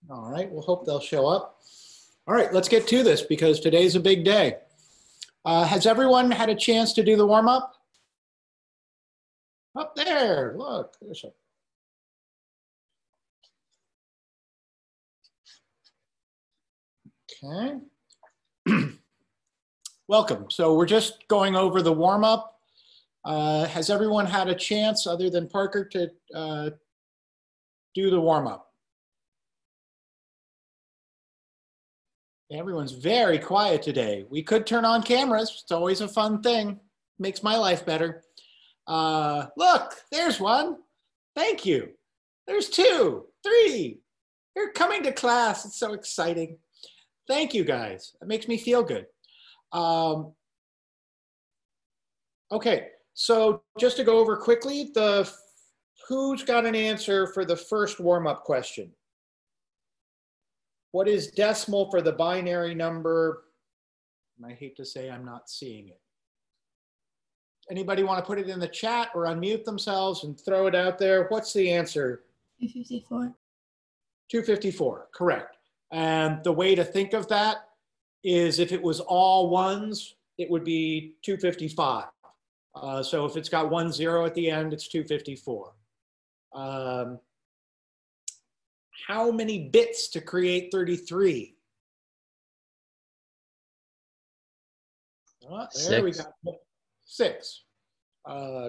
All right, we'll hope they'll show up. All right, let's get to this because today's a big day. Has everyone had a chance to do the warm-up? Up there, look. There's a... Okay. Welcome. So we're just going over the warm-up. Has everyone had a chance, other than Parker, to do the warm-up? Everyone's very quiet today. We could turn on cameras. It's always a fun thing. Makes my life better. Look, there's one. Thank you. There's 2, 3. You're coming to class. It's so exciting. Thank you, guys. That makes me feel good. Okay, so just to go over quickly, who's got an answer for the first warm-up question? What is decimal for the binary number? And I hate to say I'm not seeing it. Anybody want to put it in the chat or unmute themselves and throw it out there? What's the answer? 254. 254, correct. And the way to think of that is if it was all ones, it would be 255. So if it's got 10 at the end, it's 254. How many bits to create 33? Oh, there we go. 6.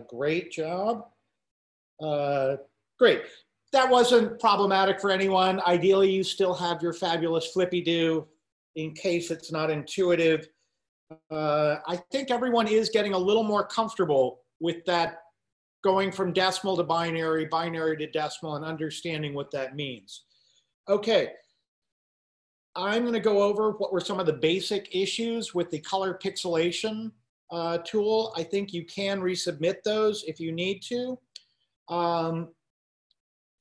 Great job. Great. That wasn't problematic for anyone. Ideally, you still have your fabulous flippy-do in case it's not intuitive. I think everyone is getting a little more comfortable with that, going from decimal to binary, binary to decimal, and understanding what that means. Okay, I'm going to go over what were some of the basic issues with the color pixelation tool. I think you can resubmit those if you need to. For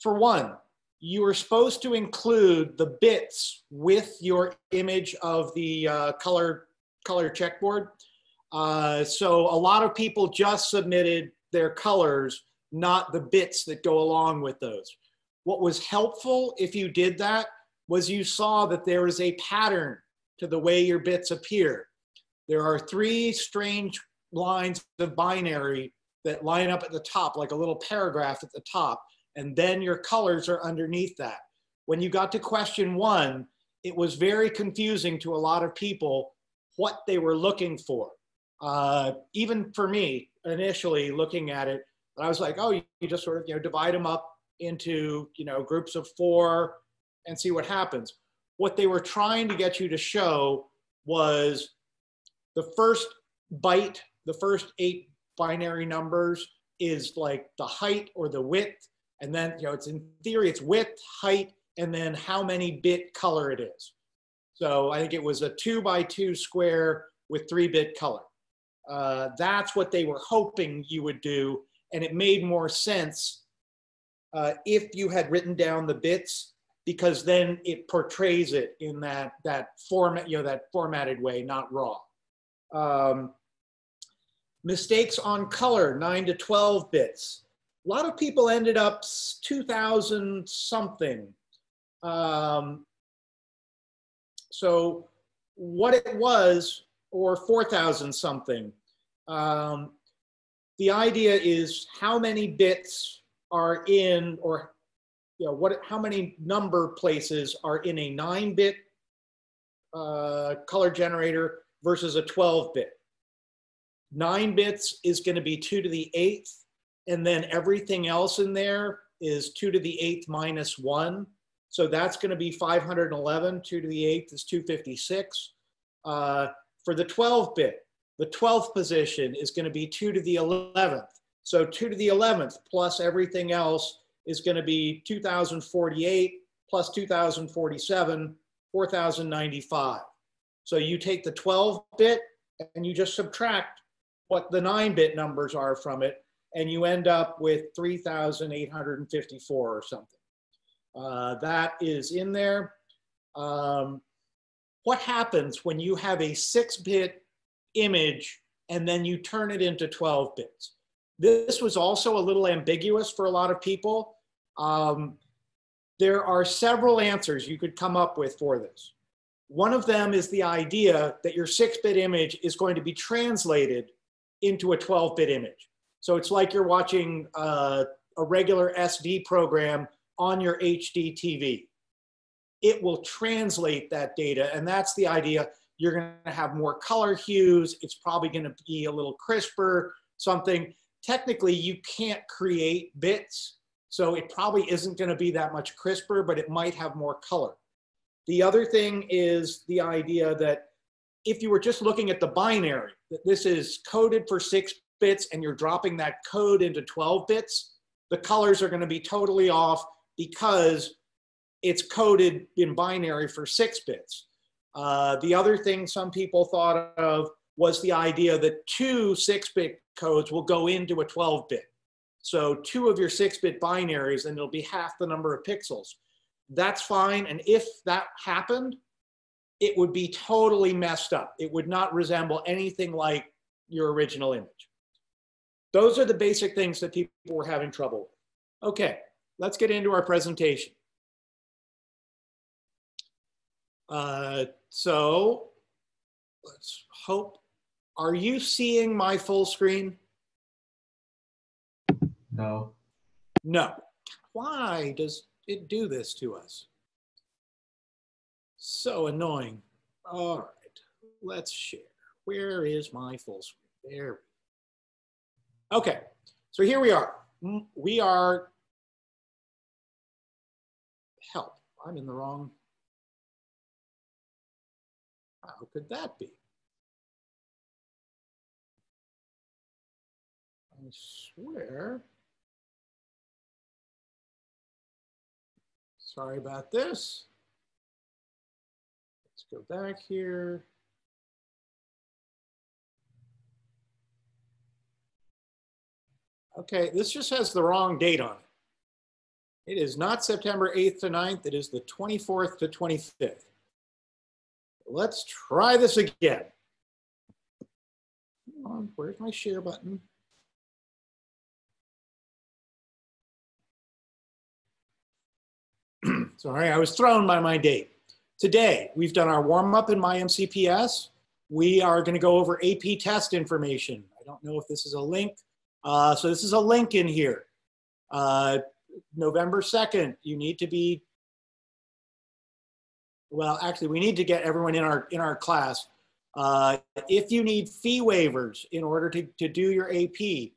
one, you are supposed to include the bits with your image of the color checkboard. So a lot of people just submitted their colors, not the bits that go along with those. What was helpful if you did that was you saw that there is a pattern to the way your bits appear. There are 3 strange lines of binary that line up at the top, like a little paragraph at the top, and then your colors are underneath that. When you got to question 1, it was very confusing to a lot of people what they were looking for. Even for me, initially looking at it, I was like, oh, you just sort of divide them up into groups of 4 and see what happens. What they were trying to get you to show was the first byte, the first 8 binary numbers is like the height or the width, and then it's in theory it's width, height, and then how many bit color it is. So I think it was a 2 by 2 square with 3-bit color. That's what they were hoping you would do, and it made more sense if you had written down the bits, because then it portrays it in that format, that formatted way, not raw. Mistakes on color, 9 to 12 bits. A lot of people ended up 2000 something. So what it was, or 4000 something. The idea is how many bits are in, or how many number places are in a 9-bit color generator versus a 12-bit. 9 bits is going to be 2 to the 8th, and then everything else in there is 2 to the 8th minus 1. So that's going to be 511. 2 to the 8th is 256. For the 12-bit, the 12th position is going to be 2 to the 11th. So 2 to the 11th plus everything else is going to be 2048 plus 2047, 4095. So you take the 12-bit and you just subtract what the 9-bit numbers are from it, and you end up with 3,854 or something. That is in there. What happens when you have a 6-bit image and then you turn it into 12 bits? This was also a little ambiguous for a lot of people. There are several answers you could come up with for this. One of them is the idea that your 6-bit image is going to be translated into a 12-bit image. So it's like you're watching a regular SD program on your HD TV. It will translate that data, and that's the idea. You're going to have more color hues. It's probably going to be a little crisper, something. Technically, you can't create bits, so it probably isn't going to be that much crisper, but it might have more color. The other thing is the idea that if you were just looking at the binary, that this is coded for 6 bits and you're dropping that code into 12 bits, the colors are going to be totally off because it's coded in binary for 6 bits. The other thing some people thought of was the idea that 2 6-bit codes will go into a 12-bit. So 2 of your 6-bit binaries, and it'll be half the number of pixels. That's fine, and if that happened, it would be totally messed up. It would not resemble anything like your original image. Those are the basic things that people were having trouble with. Okay, let's get into our presentation. So let's hope. Are you seeing my full screen? No. No. Why does it do this to us? So annoying. All right, let's share. Where is my full screen? There. Okay, so here we are. We are, help, I'm in the wrong. How could that be? I swear. Sorry about this. Let's go back here. Okay, this just has the wrong date on it. It is not September 8th to 9th. It is the 24th to 25th. Let's try this again. Come on, where's my share button? Sorry, I was thrown by my date. Today, we've done our warm-up in MyMCPS. We are going to go over AP test information. I don't know if this is a link. So this is a link in here. November 2nd, you need to be, well, actually, we need to get everyone in our class. If you need fee waivers in order to do your AP, you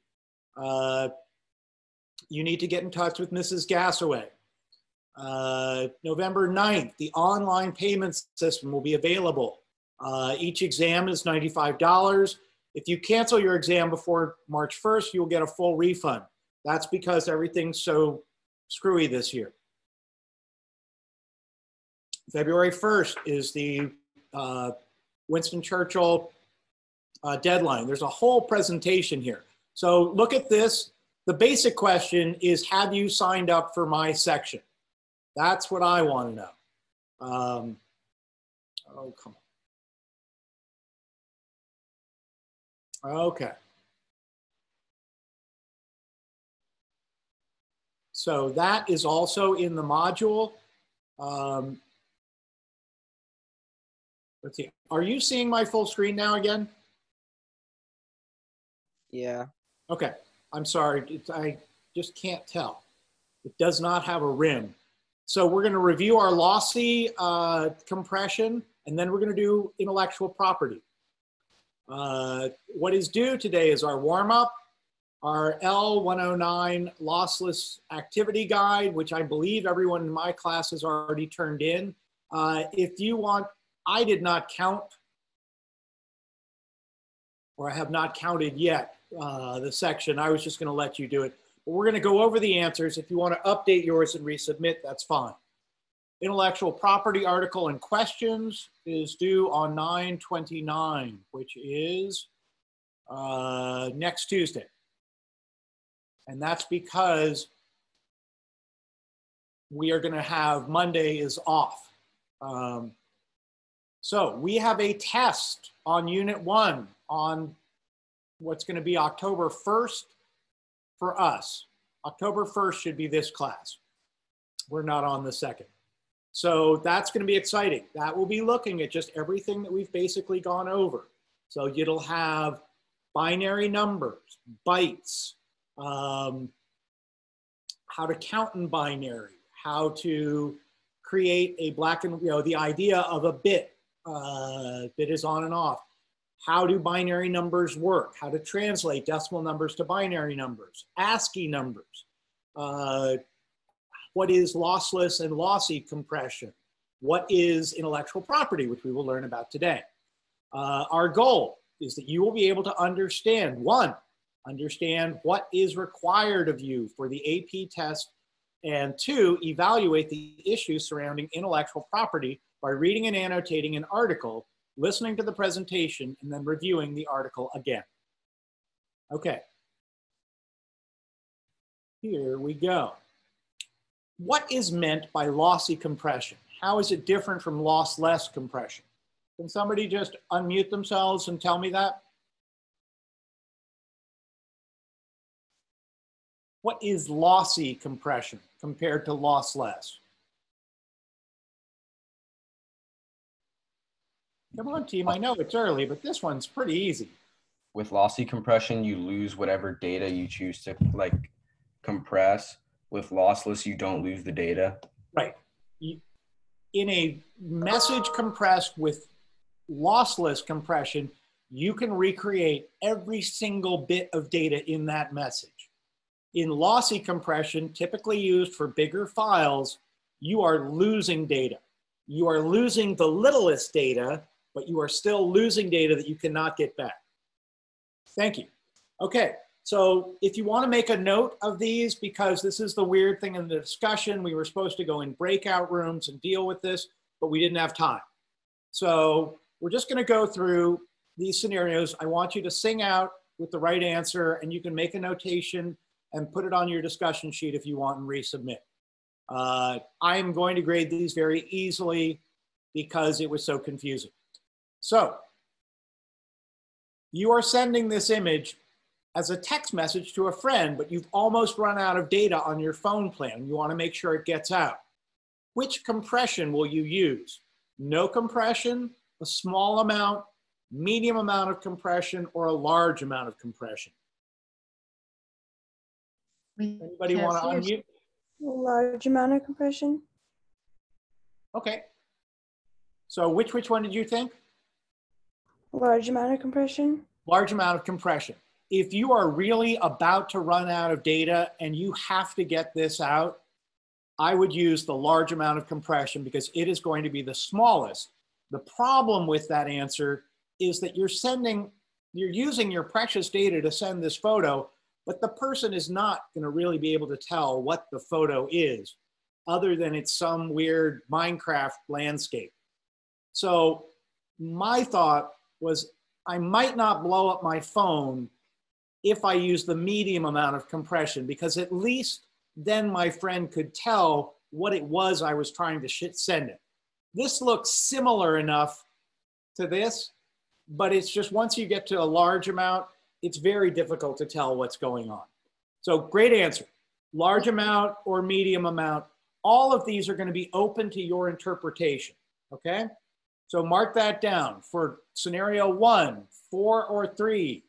need to get in touch with Mrs. Gassaway. November 9th, the online payment system will be available. Each exam is $95. If you cancel your exam before March 1st, you'll get a full refund. That's because everything's so screwy this year. February 1st is the Winston Churchill deadline. There's a whole presentation here. So look at this. The basic question is, have you signed up for my section? That's what I want to know. Oh, come on. Okay. So that is also in the module. Let's see. Are you seeing my full screen now again? Yeah. Okay. I'm sorry. I just can't tell. It does not have a rim. So we're going to review our lossy compression, and then we're going to do intellectual property. What is due today is our warm-up, our L109 lossless activity guide, which I believe everyone in my class has already turned in. If you want, I did not count, or I have not counted yet the section. I was just going to let you do it. But we're going to go over the answers. If you want to update yours and resubmit, that's fine. Intellectual property article and questions is due on 9/29, which is next Tuesday. And that's because we are going to have Monday is off. So we have a test on Unit 1 on what's going to be October 1st for us. October 1st should be this class. we're not on the second. So that's going to be exciting. That will be looking at just everything that we've basically gone over. So it'll have binary numbers, bytes, how to count in binary, how to create a black and, the idea of a bit, bit is on and off. How do binary numbers work? How to translate decimal numbers to binary numbers, ASCII numbers. What is lossless and lossy compression? What is intellectual property, which we will learn about today? Our goal is that you will be able to understand, one, understand what is required of you for the AP test, and two, evaluate the issues surrounding intellectual property by reading and annotating an article, listening to the presentation, and then reviewing the article again. Okay. Here we go. What is meant by lossy compression? How is it different from lossless compression? Can somebody just unmute themselves and tell me that? What is lossy compression compared to lossless? Come on, team. I know it's early, but this one's pretty easy. With lossy compression, you lose whatever data you choose to compress. With lossless, you don't lose the data. Right. In a message compressed with lossless compression, you can recreate every single bit of data in that message. In lossy compression, typically used for bigger files, you are losing data. You are losing the littlest data, but you are still losing data that you cannot get back. Thank you. Okay, so if you want to make a note of these, because this is the weird thing in the discussion, we were supposed to go in breakout rooms and deal with this, but we didn't have time. So we're just going to go through these scenarios. I want you to sing out with the right answer, and you can make a notation and put it on your discussion sheet if you want and resubmit. I'm going to grade these very easily because it was so confusing. So you are sending this image as a text message to a friend, but you've almost run out of data on your phone plan. You want to make sure it gets out. Which compression will you use? No compression, a small amount, medium amount of compression, or a large amount of compression? Anybody want to unmute? Large amount of compression. Okay. So which one did you think? Large amount of compression. Large amount of compression. If you are really about to run out of data and you have to get this out, I would use the large amount of compression because it is going to be the smallest. The problem with that answer is that you're using your precious data to send this photo, but the person is not going to really be able to tell what the photo is other than it's some weird Minecraft landscape. So my thought was I might not blow up my phone if I use the medium amount of compression, because at least then my friend could tell what it was I was trying to send it. This looks similar enough to this, but it's just once you get to a large amount, it's very difficult to tell what's going on. So great answer. Large amount or medium amount. All of these are going to be open to your interpretation, okay? So mark that down. For scenario 1, 4 or 3.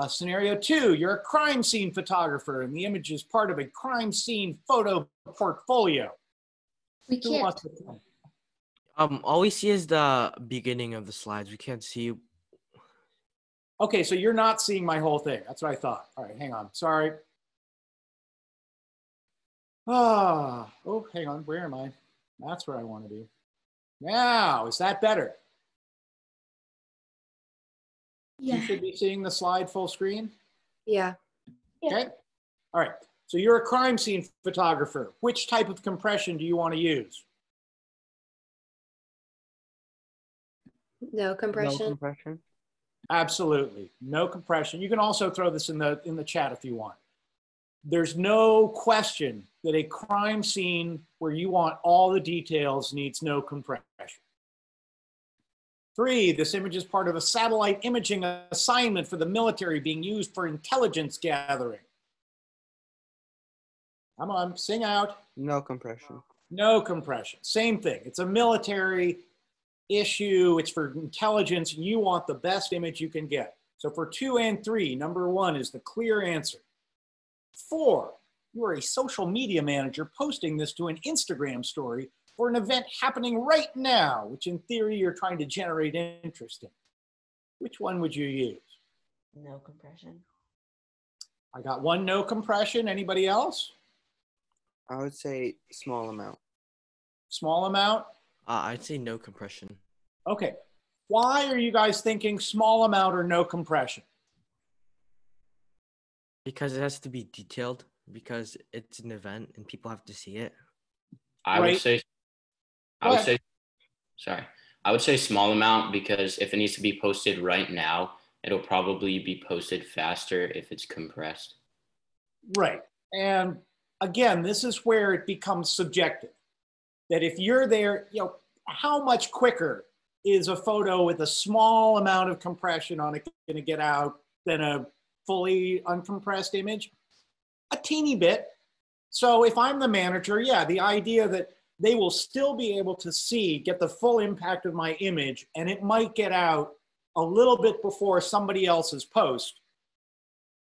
Scenario 2, you're a crime scene photographer and the image is part of a crime scene photo portfolio. We can't. All we see is the beginning of the slides. We can't see. Okay, so you're not seeing my whole thing. That's what I thought. All right, hang on. Sorry. Oh, hang on. Where am I? That's where I want to be. Now, is that better? Yeah. You should be seeing the slide full screen. Yeah. Okay. All right. So you're a crime scene photographer. Which type of compression do you want to use? No compression. No compression. Absolutely. No compression. You can also throw this in the chat if you want. There's no question that a crime scene where you want all the details needs no compression. 3, this image is part of a satellite imaging assignment for the military being used for intelligence gathering. Come on, sing out. No compression. No compression. Same thing. It's a military issue. It's for intelligence. You want the best image you can get. So for 2 and 3, number 1 is the clear answer. 4, you are a social media manager posting this to an Instagram story for an event happening right now, which in theory you're trying to generate interest in. Which one would you use? No compression. I got 1 no compression. Anybody else? I would say small amount. Small amount? I'd say no compression. Okay. Why are you guys thinking small amount or no compression? Because it has to be detailed, because it's an event and people have to see it. I Right. would say, I would say, sorry, I would say small amount because if it needs to be posted right now, it'll probably be posted faster if it's compressed. Right. And again, this is where it becomes subjective. That if you're there, how much quicker is a photo with a small amount of compression on it going to get out than a fully uncompressed image? A teeny bit. So if I'm the manager, yeah, the idea that they will still be able to get the full impact of my image, and it might get out a little bit before somebody else's post,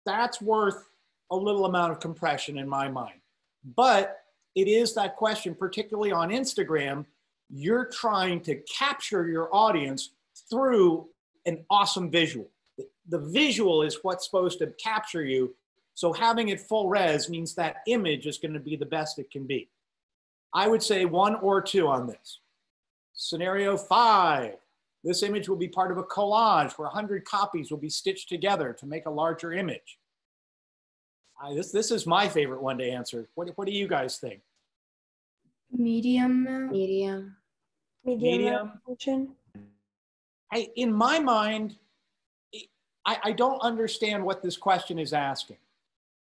that's worth a little amount of compression in my mind. But it is that question, particularly on Instagram, you're trying to capture your audience through an awesome visual. The visual is what's supposed to capture you. So having it full res means that image is going to be the best it can be. I would say 1 or 2 on this. Scenario 5, this image will be part of a collage where 100 copies will be stitched together to make a larger image. This is my favorite one to answer. What do you guys think? Medium amount. Medium. Medium? Medium. In my mind, I don't understand what this question is asking.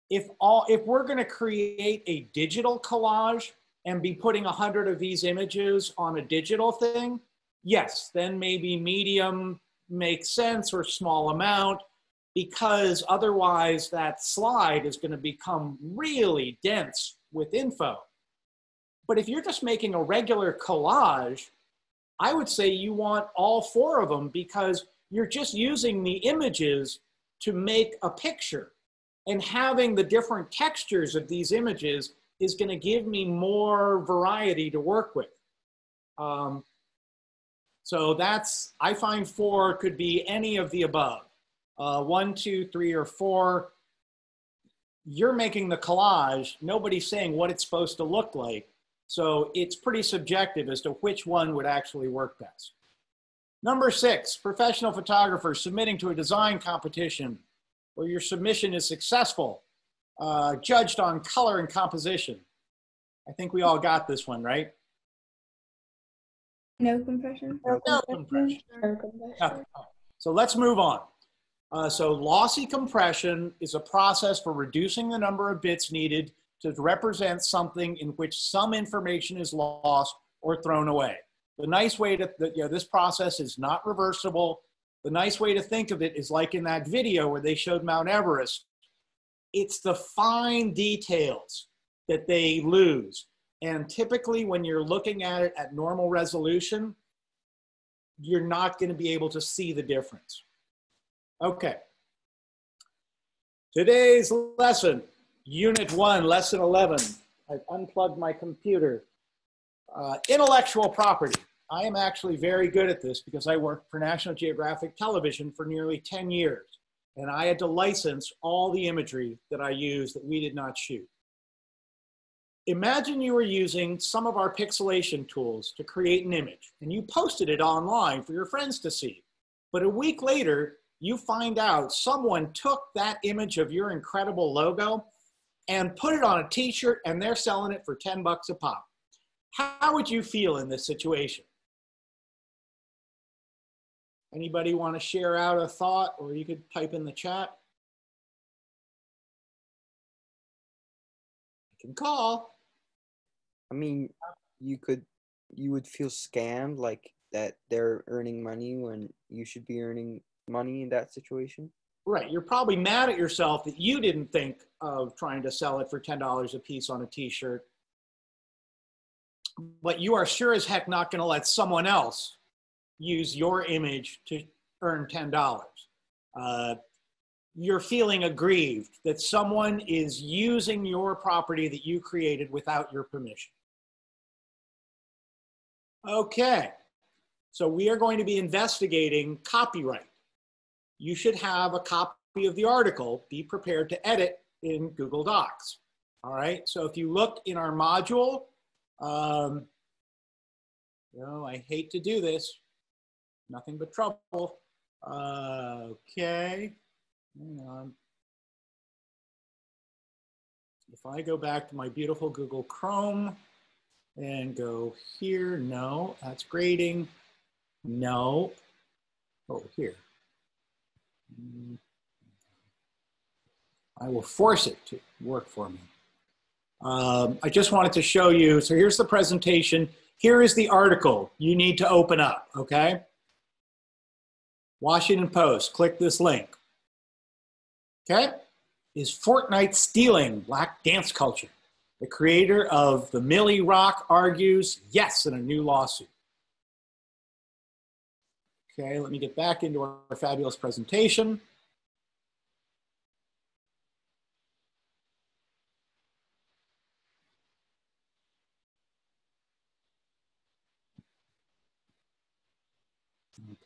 If we're going to create a digital collage and be putting 100 of these images on a digital thing, yes, then maybe medium makes sense or small amount, because otherwise that slide is going to become really dense with info. But if you're just making a regular collage, I would say you want all 4 of them, because you're just using the images to make a picture. And having the different textures of these images is going to give me more variety to work with. So I find 4 could be any of the above. 1, 2, 3, or 4. You're making the collage. Nobody's saying what it's supposed to look like. So it's pretty subjective as to which one would actually work best. Number 6, professional photographers submitting to a design competition where your submission is successful, judged on color and composition. I think we all got this one, right? No compression. No compression. No compression. Nothing. So let's move on. So lossy compression is a process for reducing the number of bits needed to represent something in which some information is lost or thrown away. The nice way to, this process is not reversible. The nice way to think of it is like in that video where they showed Mount Everest. It's the fine details that they lose. And typically when you're looking at it at normal resolution, you're not going to be able to see the difference. Okay. Today's lesson, Unit 1, Lesson 11. I've unplugged my computer. Intellectual property. I am actually very good at this because I worked for National Geographic Television for nearly 10 years. And I had to license all the imagery that I use that we did not shoot. Imagine you were using some of our pixelation tools to create an image and you posted it online for your friends to see. But a week later, you find out someone took that image of your incredible logo and put it on a t-shirt and they're selling it for 10 bucks a pop. How would you feel in this situation? Anybody want to share out a thought, or you could type in the chat? You can call. I mean, you would feel scammed, like that they're earning money when you should be earning money in that situation. Right. You're probably mad at yourself that you didn't think of trying to sell it for $10 a piece on a t-shirt. But you are sure as heck not going to let someone else use your image to earn $10. You're feeling aggrieved that someone is using your property that you created without your permission. Okay, so we are going to be investigating copyright. You should have a copy of the article. Be prepared to edit in Google Docs. All right, so if you look in our module, I hate to do this, nothing but trouble. Okay, hang on. If I go back to my beautiful Google Chrome and go here, no, that's grading. No, oh, here. I will force it to work for me. I just wanted to show you, so here's the presentation. Here is the article you need to open up, okay? Washington Post, click this link. Okay? Is Fortnite stealing Black dance culture? The creator of the Millie Rock argues yes in a new lawsuit. Okay, let me get back into our fabulous presentation.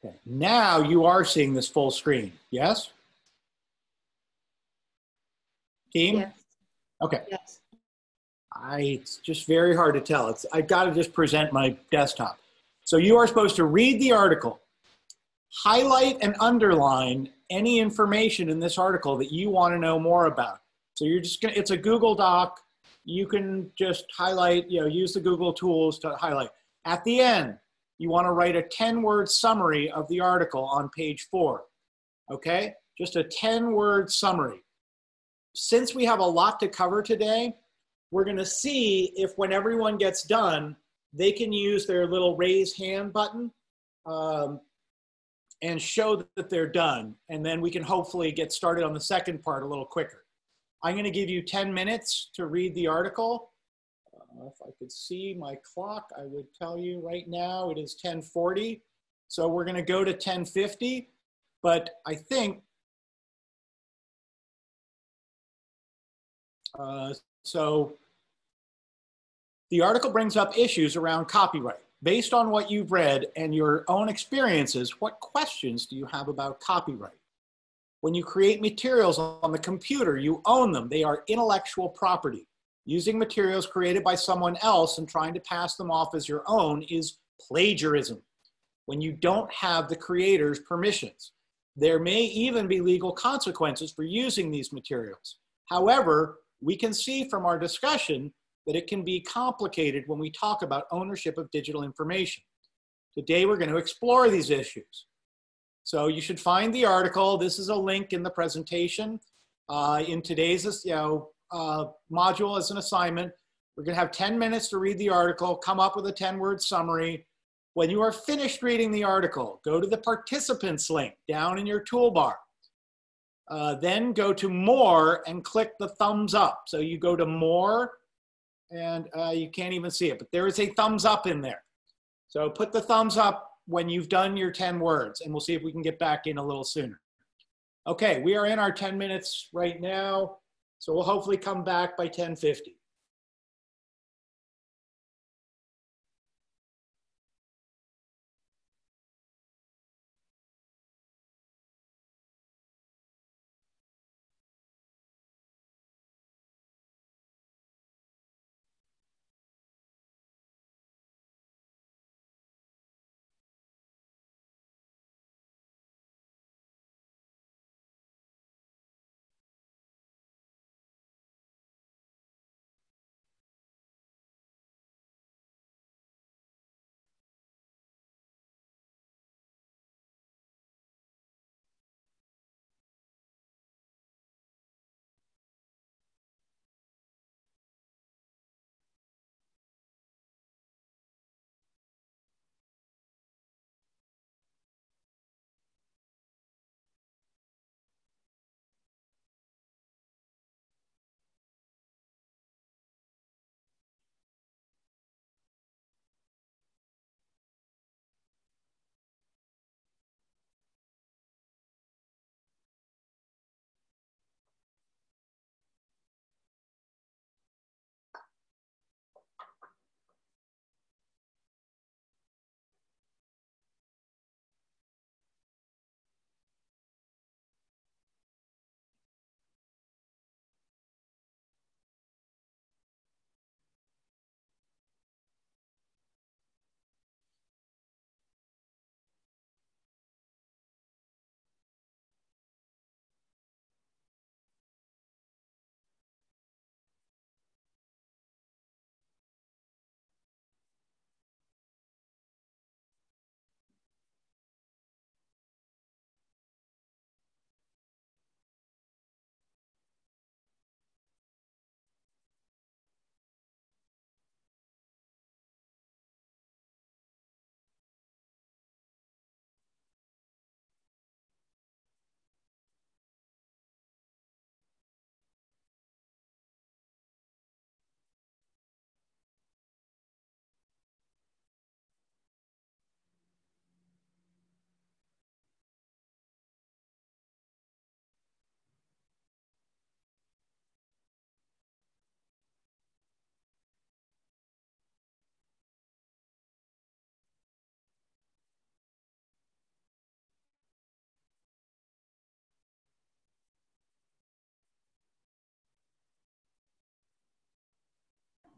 Okay, now you are seeing this full screen, yes? Team? Yes. Okay. Yes. It's just very hard to tell. I've got to just present my desktop. So you are supposed to read the article, highlight and underline any information in this article that you want to know more about. So you're just gonna, it's a Google Doc. You can just highlight, use the Google tools to highlight. At the end, you want to write a 10-word summary of the article on page 4. Okay? Just a 10-word summary. Since we have a lot to cover today, we're going to see if when everyone gets done, they can use their little raise hand button and show that they're done. And then we can hopefully get started on the second part a little quicker. I'm going to give you 10 minutes to read the article. If I could see my clock, I would tell you right now it is 10:40. So we're going to go to 10:50. But I think, so the article brings up issues around copyright. Based on what you've read and your own experiences, what questions do you have about copyright? When you create materials on the computer, you own them. They are intellectual property. Using materials created by someone else and trying to pass them off as your own is plagiarism. When you don't have the creator's permissions, there may even be legal consequences for using these materials. However, we can see from our discussion that it can be complicated when we talk about ownership of digital information. Today, we're going to explore these issues. So you should find the article. This is a link in the presentation. In today's module as an assignment, we're going to have 10 minutes to read the article, come up with a 10-word summary. When you are finished reading the article, go to the participants link down in your toolbar. Then go to more and click the thumbs up. So you go to more and you can't even see it, but there is a thumbs up in there. So put the thumbs up when you've done your 10 words and we'll see if we can get back in a little sooner. Okay, we are in our 10 minutes right now. So we'll hopefully come back by 10:50.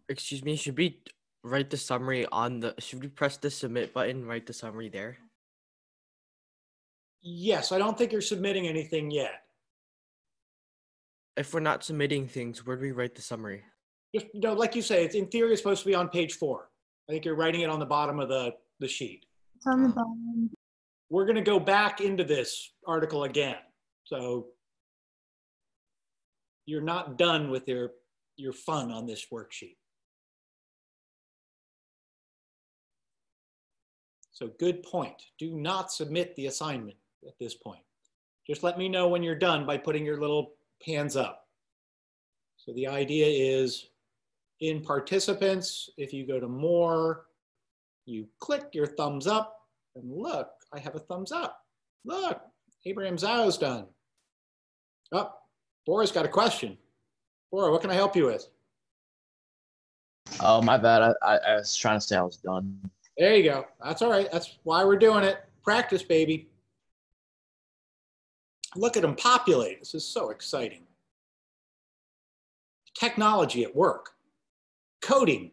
Excuse me, should we write the summary on the, should we press the submit button, write the summary there? Yes, I don't think you're submitting anything yet. If we're not submitting things, where do we write the summary? Just, like you say, it's in theory, it's supposed to be on page 4. I think you're writing it on the bottom of the sheet. It's on the bottom. We're going to go back into this article again. So you're not done with your fun on this worksheet. So good point. Do not submit the assignment at this point. Just let me know when you're done by putting your little hands up. So the idea is in participants, if you go to more, you click your thumbs up and look, I have a thumbs up. Look, Abraham Zhao's done. Oh, Bora's got a question. Bora, what can I help you with? Oh, my bad. I was trying to say I was done. There you go. That's all right. That's why we're doing it. Practice, baby. Look at them populate. This is so exciting. Technology at work. Coding.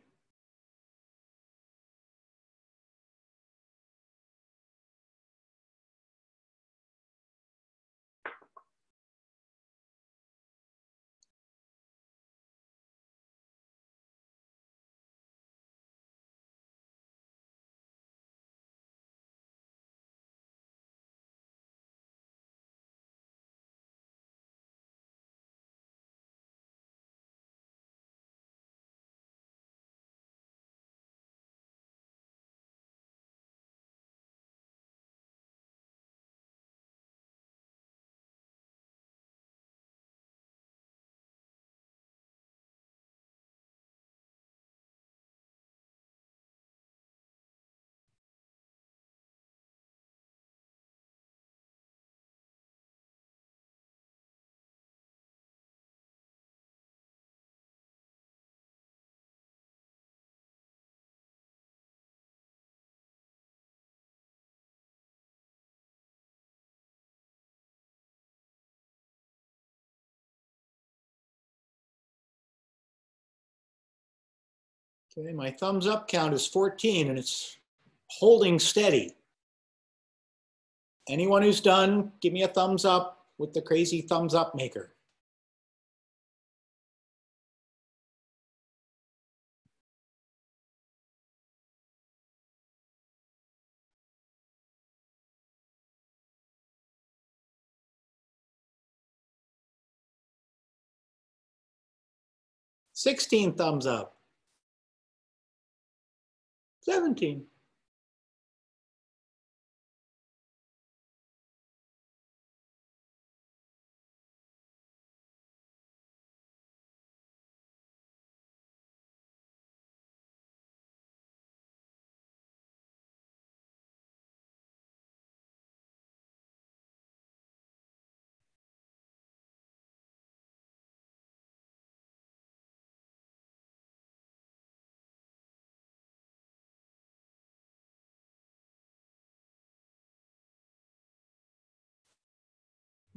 Okay, my thumbs up count is 14 and it's holding steady. Anyone who's done, give me a thumbs up with the crazy thumbs up maker. $16 thumbs up. 17.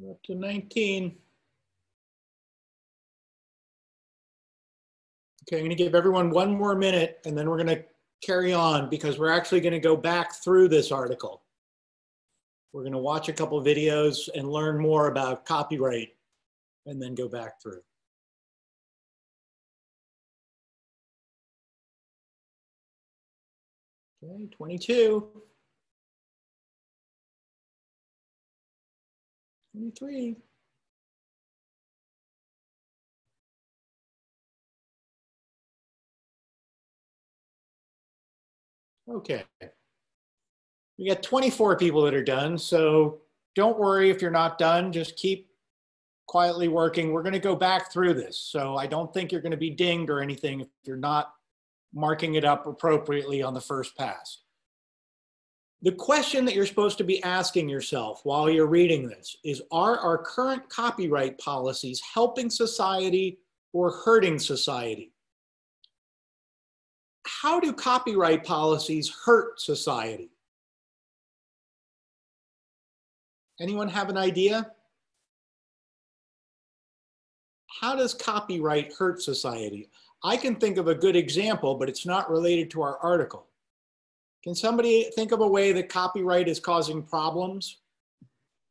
We're up to 19. Okay, I'm going to give everyone one more minute and then we're going to carry on because we're actually going to go back through this article. We're going to watch a couple videos and learn more about copyright and then go back through. Okay, 22. 23. Okay. We got 24 people that are done, so don't worry if you're not done. Just keep quietly working. We're going to go back through this, so I don't think you're going to be dinged or anything if you're not marking it up appropriately on the first pass. The question that you're supposed to be asking yourself while you're reading this is, are our current copyright policies helping society or hurting society? How do copyright policies hurt society? Anyone have an idea? How does copyright hurt society? I can think of a good example, but it's not related to our article. Can somebody think of a way that copyright is causing problems?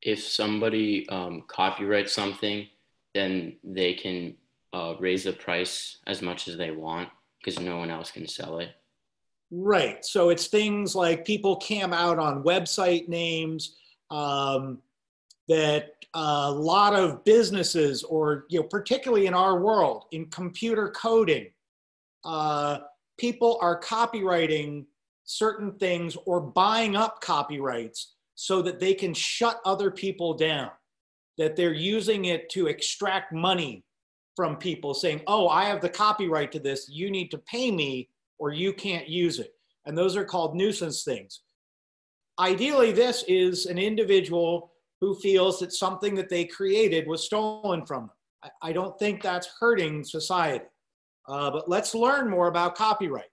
If somebody copyrights something, then they can raise the price as much as they want because no one else can sell it. Right. So it's things like people camp out on website names, that a lot of businesses, or particularly in our world, in computer coding, people are copywriting certain things or buying up copyrights so that they can shut other people down, that they're using it to extract money from people, saying, oh, I have the copyright to this, you need to pay me or you can't use it. And those are called nuisance things. Ideally, this is an individual who feels that something that they created was stolen from them. I don't think that's hurting society. But let's learn more about copyright.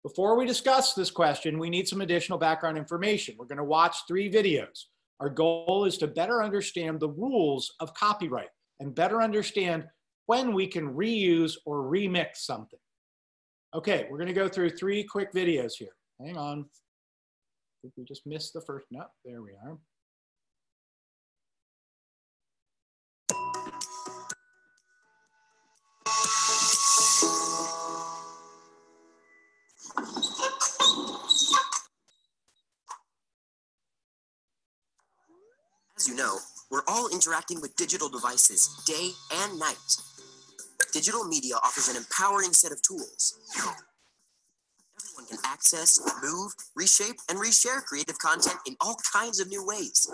Before we discuss this question, we need some additional background information. We're going to watch 3 videos. Our goal is to better understand the rules of copyright and better understand when we can reuse or remix something. Okay, we're going to go through 3 quick videos here. Hang on. I think we just missed the first. No, there we are. As you know, we're all interacting with digital devices day and night. Digital media offers an empowering set of tools. Everyone can access, move, reshape, and reshare creative content in all kinds of new ways.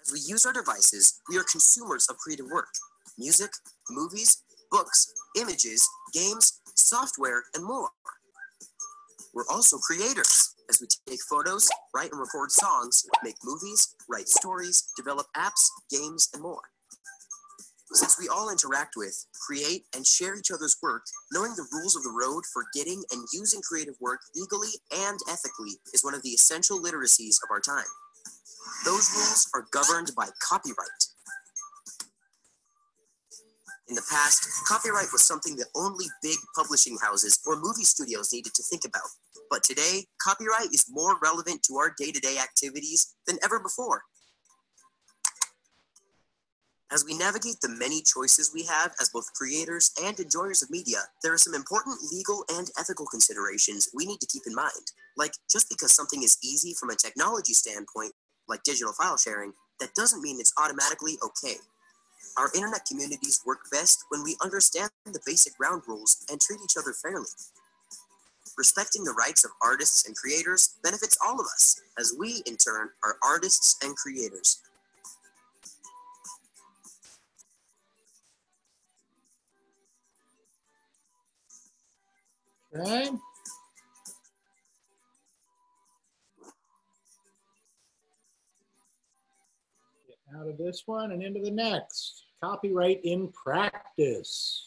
As we use our devices, we are consumers of creative work, music, movies, books, images, games, software, and more. We're also creators, as we take photos, write and record songs, make movies, write stories, develop apps, games, and more. Since we all interact with, create, and share each other's work, knowing the rules of the road for getting and using creative work legally and ethically is one of the essential literacies of our time. Those rules are governed by copyright. In the past, copyright was something that only big publishing houses or movie studios needed to think about. But today, copyright is more relevant to our day-to-day activities than ever before. As we navigate the many choices we have as both creators and enjoyers of media, there are some important legal and ethical considerations we need to keep in mind. Like, just because something is easy from a technology standpoint, like digital file sharing, that doesn't mean it's automatically okay. Our internet communities work best when we understand the basic ground rules and treat each other fairly. Respecting the rights of artists and creators benefits all of us, as we, in turn, are artists and creators. Okay. Get out of this one and into the next. Copyright in practice.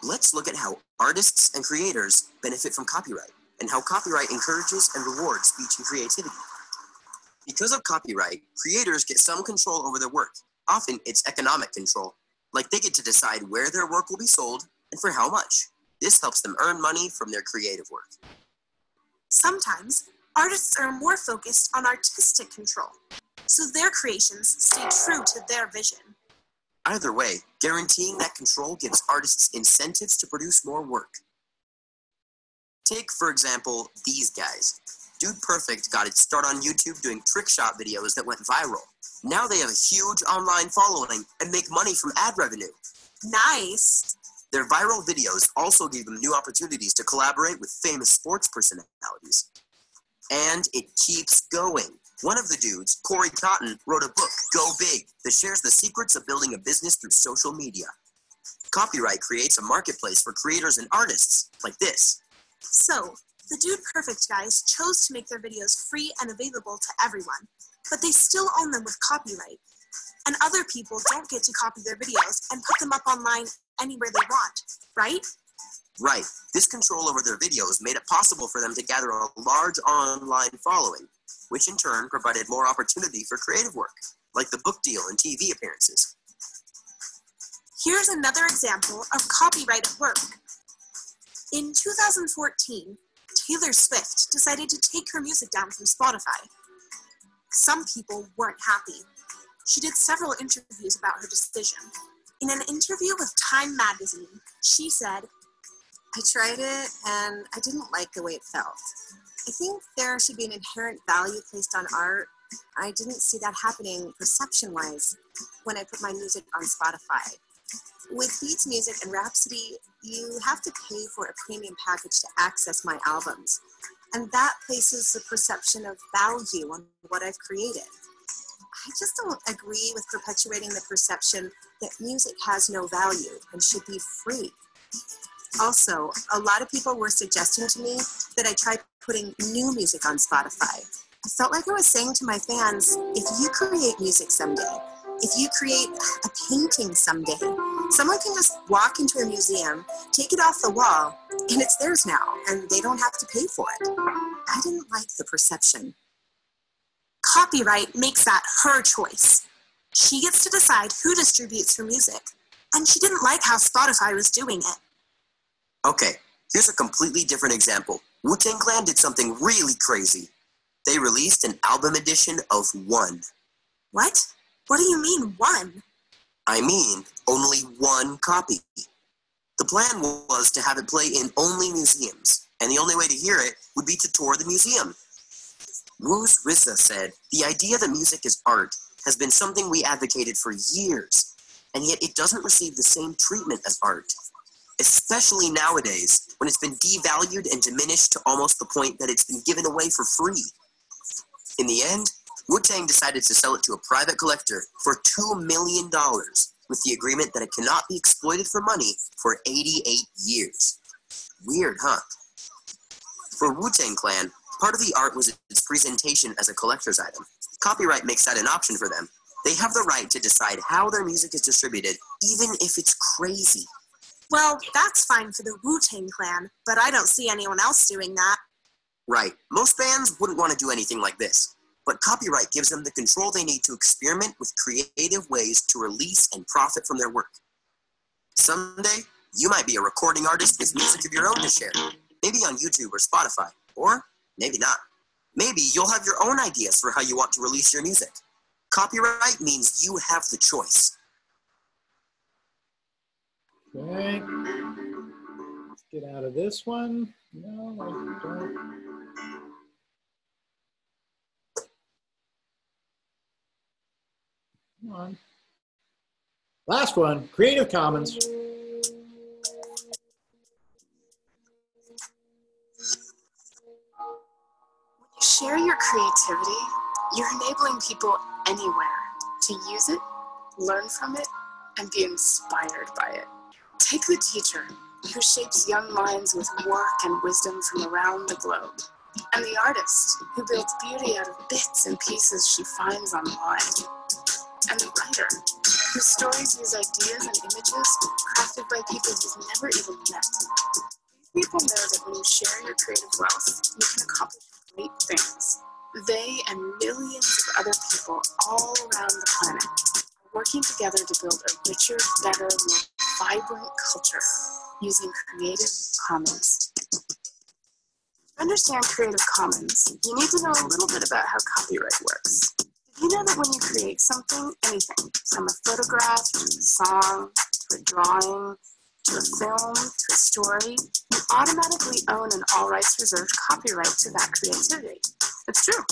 Let's look at how artists and creators benefit from copyright, and how copyright encourages and rewards speech and creativity. Because of copyright, creators get some control over their work. Often it's economic control, like they get to decide where their work will be sold and for how much. This helps them earn money from their creative work. Sometimes, artists are more focused on artistic control, so their creations stay true to their vision. Either way, guaranteeing that control gives artists incentives to produce more work. Take, for example, these guys. Dude Perfect got its start on YouTube doing trick shot videos that went viral. Now they have a huge online following and make money from ad revenue. Nice! Their viral videos also gave them new opportunities to collaborate with famous sports personalities. And it keeps going. One of the dudes, Corey Cotton, wrote a book, Go Big, that shares the secrets of building a business through social media. Copyright creates a marketplace for creators and artists, like this. So, the Dude Perfect guys chose to make their videos free and available to everyone, but they still own them with copyright. And other people don't get to copy their videos and put them up online anywhere they want, right? Right. This control over their videos made it possible for them to gather a large online following, which in turn provided more opportunity for creative work, like the book deal and TV appearances. Here's another example of copyright at work. In 2014, Taylor Swift decided to take her music down from Spotify. Some people weren't happy. She did several interviews about her decision. In an interview with Time magazine, she said, I tried it and I didn't like the way it felt. I think there should be an inherent value placed on art. I didn't see that happening perception-wise when I put my music on Spotify. With Beats Music and Rhapsody, you have to pay for a premium package to access my albums. And that places the perception of value on what I've created. I just don't agree with perpetuating the perception that music has no value and should be free. Also, a lot of people were suggesting to me that I try putting new music on Spotify. I felt like I was saying to my fans, if you create music someday, if you create a painting someday, someone can just walk into a museum, take it off the wall, and it's theirs now, and they don't have to pay for it. I didn't like the perception. Copyright makes that her choice. She gets to decide who distributes her music, and she didn't like how Spotify was doing it. Okay, here's a completely different example. Wu-Tang Clan did something really crazy. They released an album edition of one. What? What do you mean, one? I mean, only one copy. The plan was to have it play in only museums, and the only way to hear it would be to tour the museum. Wu's RZA said, the idea that music is art has been something we advocated for years, and yet it doesn't receive the same treatment as art. Especially nowadays, when it's been devalued and diminished to almost the point that it's been given away for free. In the end, Wu-Tang decided to sell it to a private collector for $2 million, with the agreement that it cannot be exploited for money for 88 years. Weird, huh? For Wu-Tang Clan, part of the art was its presentation as a collector's item. Copyright makes that an option for them. They have the right to decide how their music is distributed, even if it's crazy. Well, that's fine for the Wu-Tang Clan, but I don't see anyone else doing that. Right. Most bands wouldn't want to do anything like this, but copyright gives them the control they need to experiment with creative ways to release and profit from their work. Someday, you might be a recording artist with music of your own to share, maybe on YouTube or Spotify, or maybe not. Maybe you'll have your own ideas for how you want to release your music. Copyright means you have the choice. Okay. Let's get out of this one. No, I don't. Come on. Last one, Creative Commons. Share your creativity. You're enabling people anywhere to use it, learn from it, and be inspired by it. Take the teacher who shapes young minds with work and wisdom from around the globe, and the artist who builds beauty out of bits and pieces she finds online, and the writer whose stories use ideas and images crafted by people you've never even met. These people know that when you share your creative wealth, you can accomplish great things. They and millions of other people all around the planet are working together to build a richer, better, more vibrant culture using Creative Commons. To understand Creative Commons, you need to know a little bit about how copyright works. Did you know that when you create something, anything, from a photograph to a song, to a drawing, to a film, to a story, you automatically own an all rights reserved copyright to that creativity? It's true.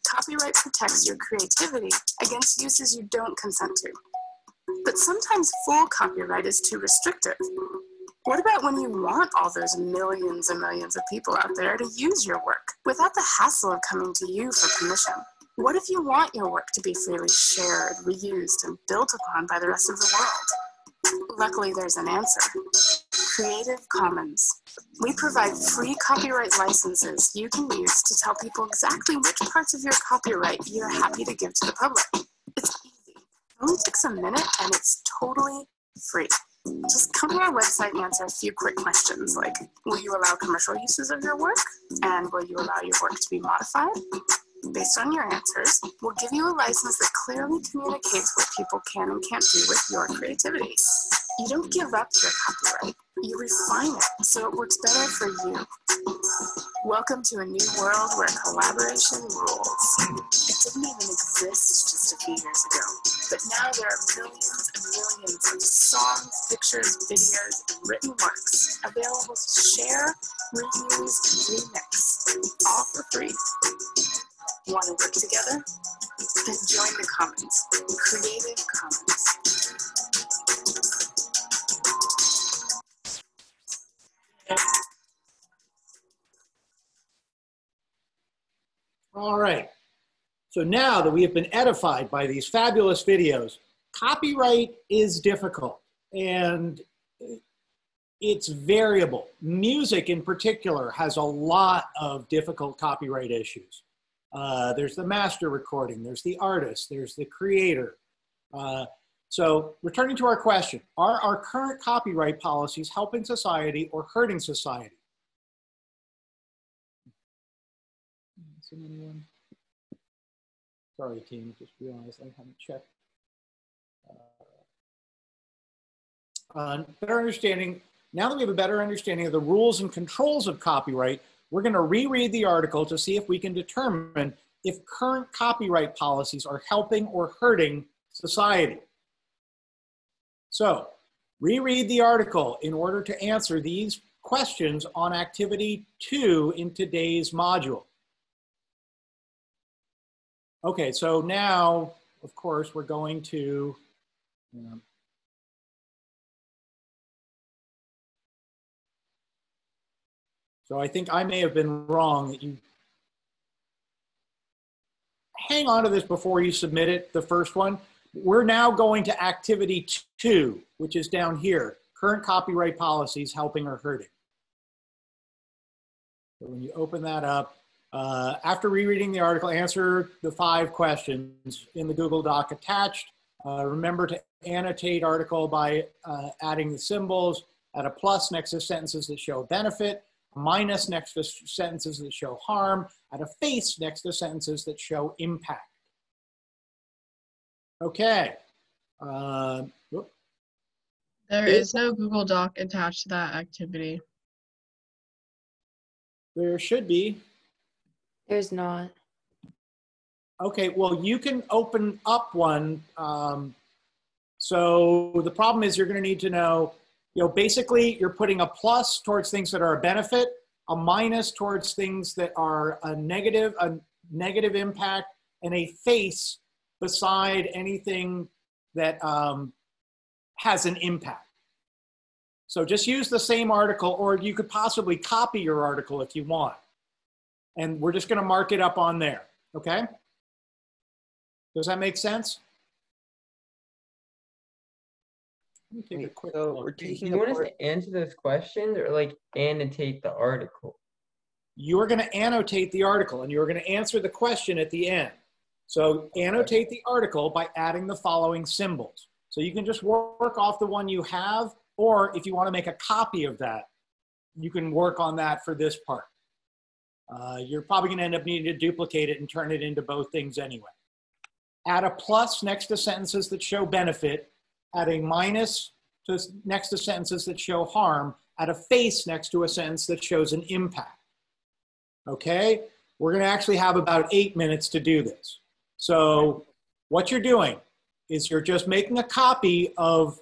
Copyright protects your creativity against uses you don't consent to. But sometimes full copyright is too restrictive. What about when you want all those millions and millions of people out there to use your work without the hassle of coming to you for permission? What if you want your work to be freely shared, reused, and built upon by the rest of the world? Luckily, there's an answer. Creative Commons. We provide free copyright licenses you can use to tell people exactly which parts of your copyright you're happy to give to the public. It's easy. It only takes a minute and it's totally free. Just come to our website and answer a few quick questions like, will you allow commercial uses of your work? And will you allow your work to be modified? Based on your answers, we'll give you a license that clearly communicates what people can and can't do with your creativity. You don't give up your copyright. You refine it so it works better for you. Welcome to a new world where collaboration rules. It didn't even exist just a few years ago, but now there are millions and millions of songs, pictures, videos, and written works available to share, reuse, and remix, all for free. Want to work together? Then join the Commons, Creative Commons. All right. So now that we have been edified by these fabulous videos, copyright is difficult and it's variable. Music in particular has a lot of difficult copyright issues. There's the master recording, there's the artist, there's the creator. So returning to our question, are our current copyright policies helping society or hurting society? Anyone? Sorry, team, just realized I haven't checked. Better understanding, now that we have a better understanding of the rules and controls of copyright, we're going to reread the article to see if we can determine if current copyright policies are helping or hurting society. So, reread the article in order to answer these questions on activity 2 in today's module. Okay, so now, of course, we're going to, so I think I may have been wrong that you hang on to this before you submit it, the first one. We're now going to activity 2, which is down here, current copyright policies helping or hurting. So when you open that up, after rereading the article, answer the 5 questions in the Google Doc attached. Remember to annotate article by adding the symbols, add a plus next to sentences that show benefit, a minus next to sentences that show harm, add a face next to sentences that show impact. Okay. There is no Google Doc attached to that activity. There should be. There's not. Okay, well, you can open up one. So the problem is you're going to need to know, basically you're putting a plus towards things that are a benefit, a minus towards things that are a negative impact, and a face beside anything that has an impact. So just use the same article, or you could possibly copy your article if you want. And we're just going to mark it up on there, okay? Does that make sense? Let me take a quick look. Do you want us to answer those questions or like annotate the article? You're going to annotate the article and you're going to answer the question at the end. So annotate the article by adding the following symbols. So you can just work off the one you have, or if you want to make a copy of that, you can work on that for this part. You're probably going to end up needing to duplicate it and turn it into both things anyway. Add a plus next to sentences that show benefit, add a minus next to sentences that show harm, add a face next to a sentence that shows an impact. Okay? We're going to actually have about 8 minutes to do this. So what you're doing is you're just making a copy of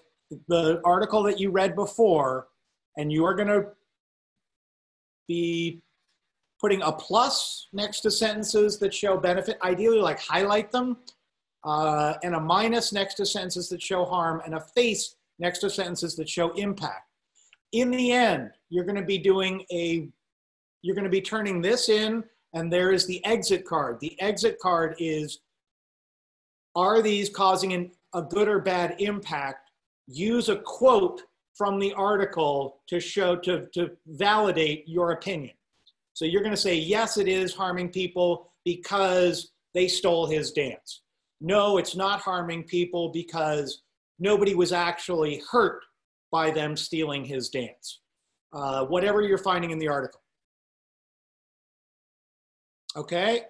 the article that you read before, and you are going to be putting a plus next to sentences that show benefit, ideally like highlight them, and a minus next to sentences that show harm, and a face next to sentences that show impact. In the end, you're going to be turning this in, and there is the exit card. The exit card is, are these causing a good or bad impact? Use a quote from the article to validate your opinion. So you're going to say, yes, it is harming people because they stole his dance. No, it's not harming people because nobody was actually hurt by them stealing his dance. Whatever you're finding in the article. Okay,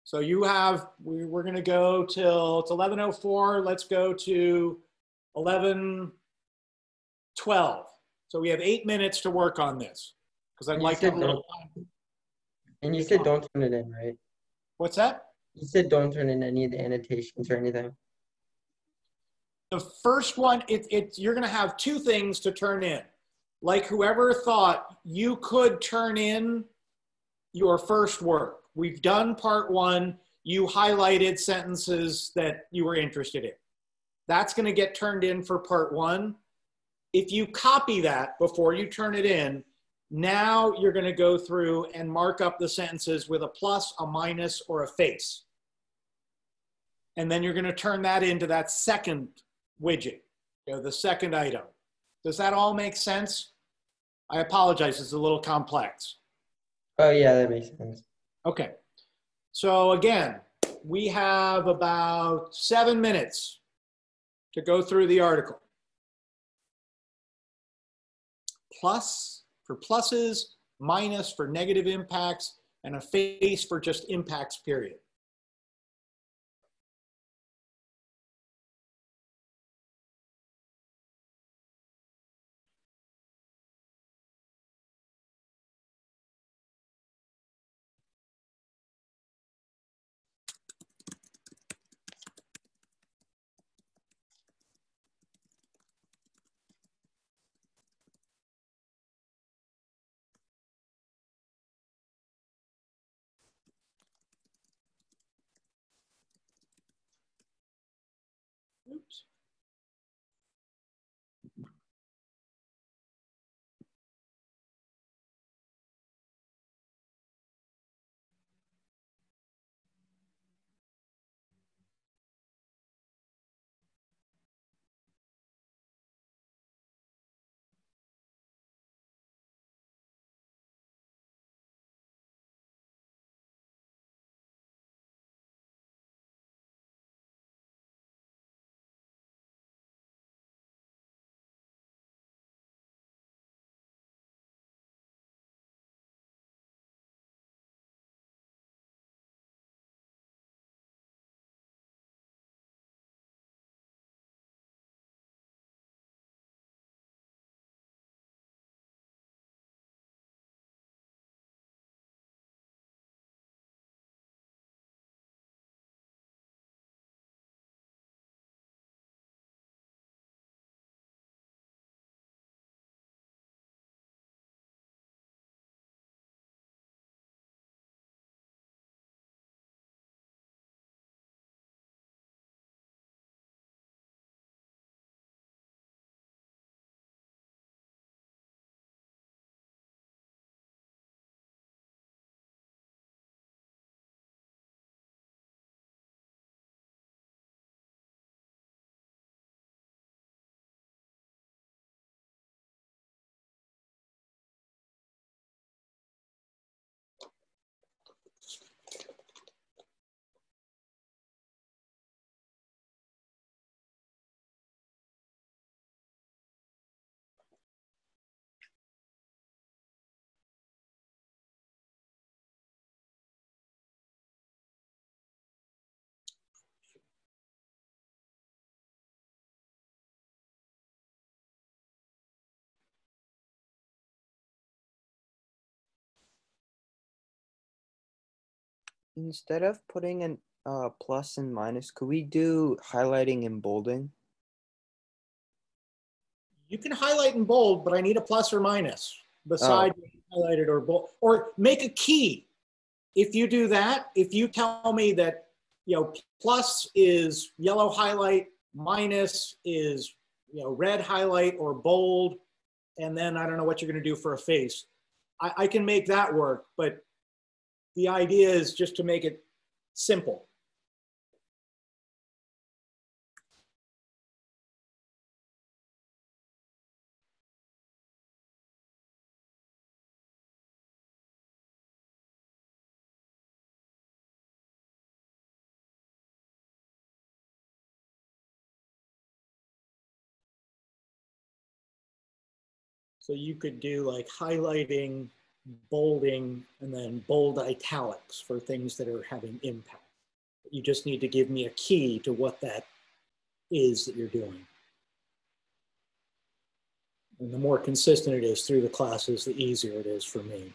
so you have, we're gonna go till, it's 11:04, let's go to 11:12. So we have 8 minutes to work on this, because I'd And you like to said have a little don't- time. And you said don't turn it in, right? What's that? You said don't turn in any of the annotations or anything. The first one, you're gonna have two things to turn in. Like whoever thought you could turn in your first work. We've done part one. You highlighted sentences that you were interested in. That's going to get turned in for part one. If you copy that before you turn it in, now you're going to go through and mark up the sentences with a plus, a minus, or a face. And then you're going to turn that into that second widget, the second item. Does that all make sense? I apologize, it's a little complex. Oh yeah, that makes sense. Okay, so again, we have about 7 minutes to go through the article. Plus for pluses, minus for negative impacts, and a face for just impacts, period. Oops. Instead of putting an plus and minus, could we do highlighting and bolding? You can highlight in bold, but I need a plus or minus beside highlighted or bold, or make a key. If you do that, if you tell me that, plus is yellow highlight, minus is, red highlight or bold, and then I don't know what you're going to do for a face. I can make that work, but the idea is just to make it simple. So you could do like highlighting, bolding, and then bold italics for things that are having impact. You just need to give me a key to what that is that you're doing. And the more consistent it is through the classes, the easier it is for me.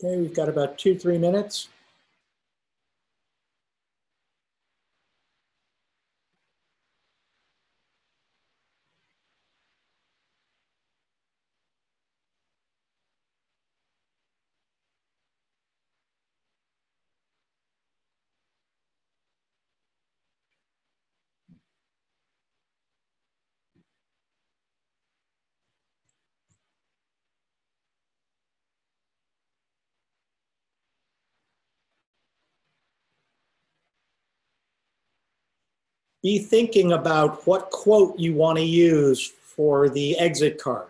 Okay, we've got about 2-3 minutes. Be thinking about what quote you want to use for the exit card.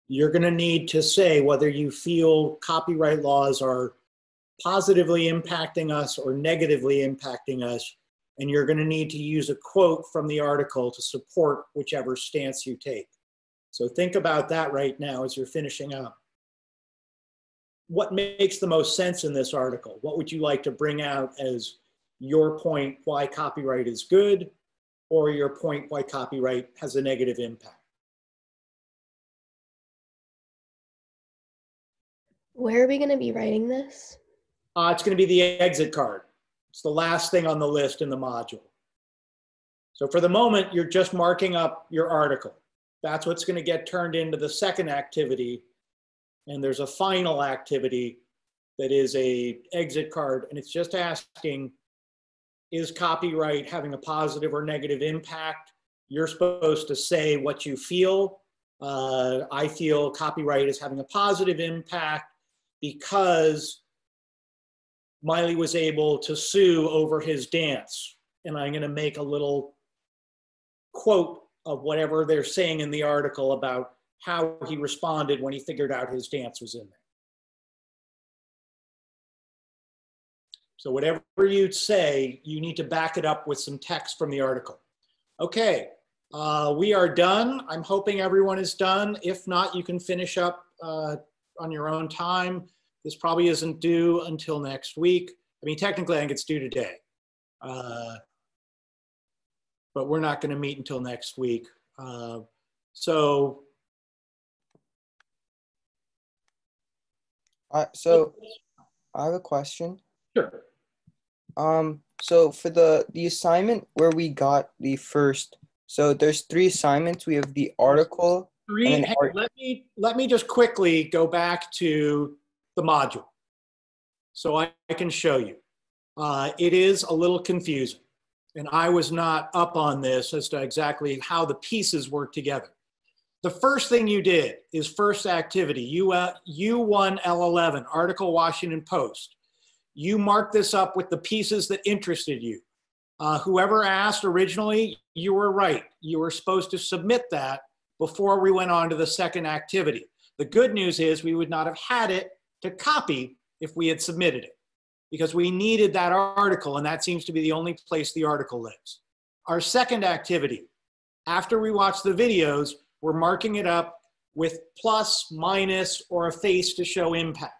You're going to need to say whether you feel copyright laws are positively impacting us or negatively impacting us, and you're going to need to use a quote from the article to support whichever stance you take. So think about that right now as you're finishing up. What makes the most sense in this article? What would you like to bring out as your point why copyright is good, or your point why copyright has a negative impact? Where are we going to be writing this? It's going to be the exit card. It's the last thing on the list in the module. So for the moment, you're just marking up your article. That's what's going to get turned into the second activity. And there's a final activity that is a exit card. And it's just asking, is copyright having a positive or negative impact? You're supposed to say what you feel. I feel copyright is having a positive impact because Miley was able to sue over his dance. And I'm going to make a little quote of whatever they're saying in the article about how he responded when he figured out his dance was in there. So whatever you'd say, you need to back it up with some text from the article. Okay, we are done. I'm hoping everyone is done. If not, you can finish up on your own time. This probably isn't due until next week. I mean, technically I think it's due today. But we're not going to meet until next week. So I have a question. Sure. So for the assignment where we got the first, so there's 3 assignments. We have the article. Hey, let me just quickly go back to the module so I can show you. It is a little confusing, and I was not up on this as to exactly how the pieces work together. The first thing you did is first activity, U1 L11, Article Washington Post. You marked this up with the pieces that interested you. Whoever asked originally, you were right. You were supposed to submit that before we went on to the second activity. The good news is we would not have had it to copy if we had submitted it, because we needed that article, and that seems to be the only place the article lives. Our second activity, after we watch the videos, we're marking it up with plus, minus, or a face to show impact.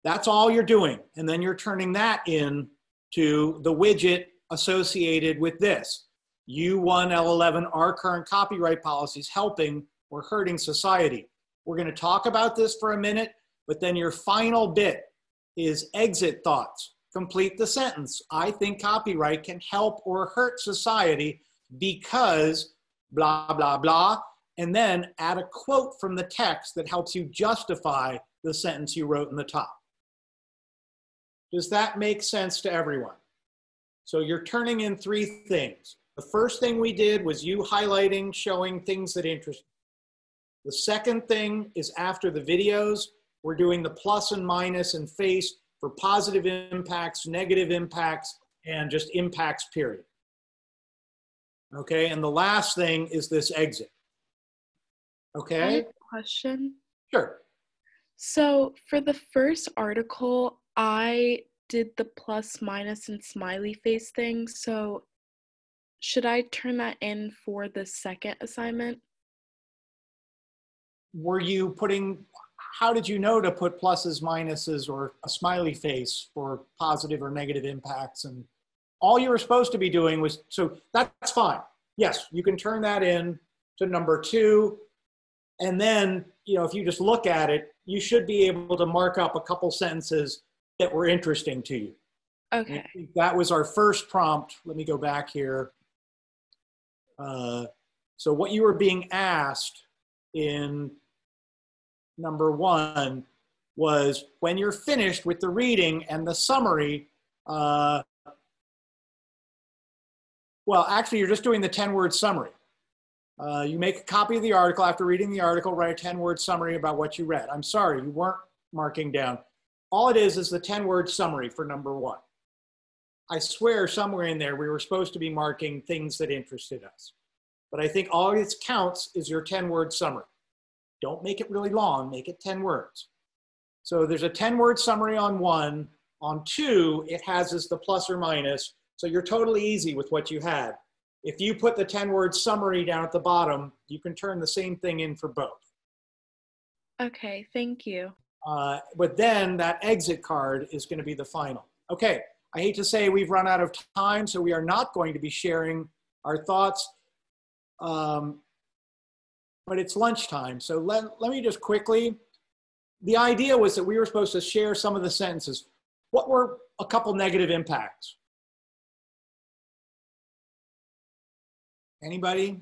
That's all you're doing. And then you're turning that in to the widget associated with this. U1 L11, our current copyright policies helping or hurting society. We're going to talk about this for a minute, but then your final bit is exit thoughts. Complete the sentence. I think copyright can help or hurt society because blah, blah, blah. And then add a quote from the text that helps you justify the sentence you wrote in the top. Does that make sense to everyone? So you're turning in 3 things. The first thing we did was you highlighting, showing things that interest you. The second thing is after the videos, we're doing the plus and minus and face for positive impacts, negative impacts, and just impacts, period. Okay, and the last thing is this exit. I Okay? have a question. Sure. So for the first article, I did the plus, minus, and smiley face thing. So should I turn that in for the second assignment? Were you putting, how did you know to put pluses, minuses, or a smiley face for positive or negative impacts? And all you were supposed to be doing was, so that's fine. Yes, you can turn that in to number 2. And then, you know, if you just look at it, you should be able to mark up a couple sentences that were interesting to you. Okay. That was our first prompt. Let me go back here. So what you were being asked in number 1 was, when you're finished with the reading and the summary, well, actually, you're just doing the 10-word summary. You make a copy of the article. After reading the article, write a 10-word summary about what you read. I'm sorry, you weren't marking down. All it is the 10-word summary for number 1. I swear somewhere in there we were supposed to be marking things that interested us. But I think all it counts is your 10-word summary. Don't make it really long, make it 10 words. So there's a 10-word summary on 1. On 2, it has as the plus or minus. So you're totally easy with what you had. If you put the 10-word summary down at the bottom, you can turn the same thing in for both. Okay, thank you. But then that exit card is going to be the final. Okay, I hate to say we've run out of time, so we are not going to be sharing our thoughts. But it's lunchtime, so let me just quickly. The idea was that we were supposed to share some of the sentences. What were a couple negative impacts? Anybody?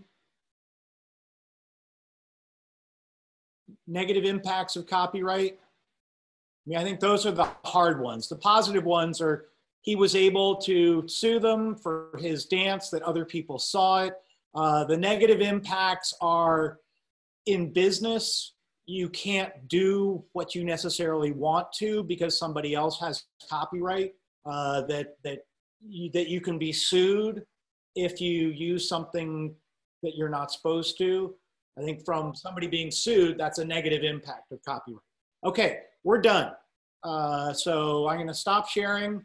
Negative impacts of copyright? I mean, I think those are the hard ones. The positive ones are he was able to sue them for his dance that other people saw it. The negative impacts are in business. You can't do what you necessarily want to because somebody else has copyright, that you can be sued if you use something that you're not supposed to. I think from somebody being sued, that's a negative impact of copyright. Okay, we're done. So I'm gonna stop sharing.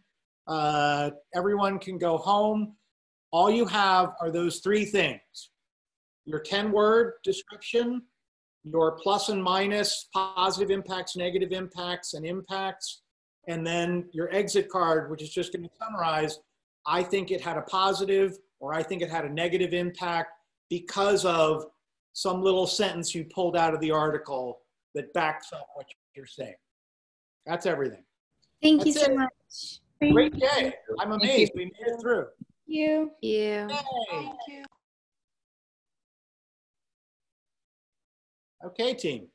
Everyone can go home. All you have are those 3 things. Your 10-word description, your plus and minus, positive impacts, negative impacts, and impacts, and then your exit card, which is just gonna summarize, I think it had a positive, or I think it had a negative impact because of some little sentence you pulled out of the article that backs up what you're saying. That's everything. Thank you That's so it. much. Great day. I'm amazed we made it through. You. Yay. Thank you. Okay, team.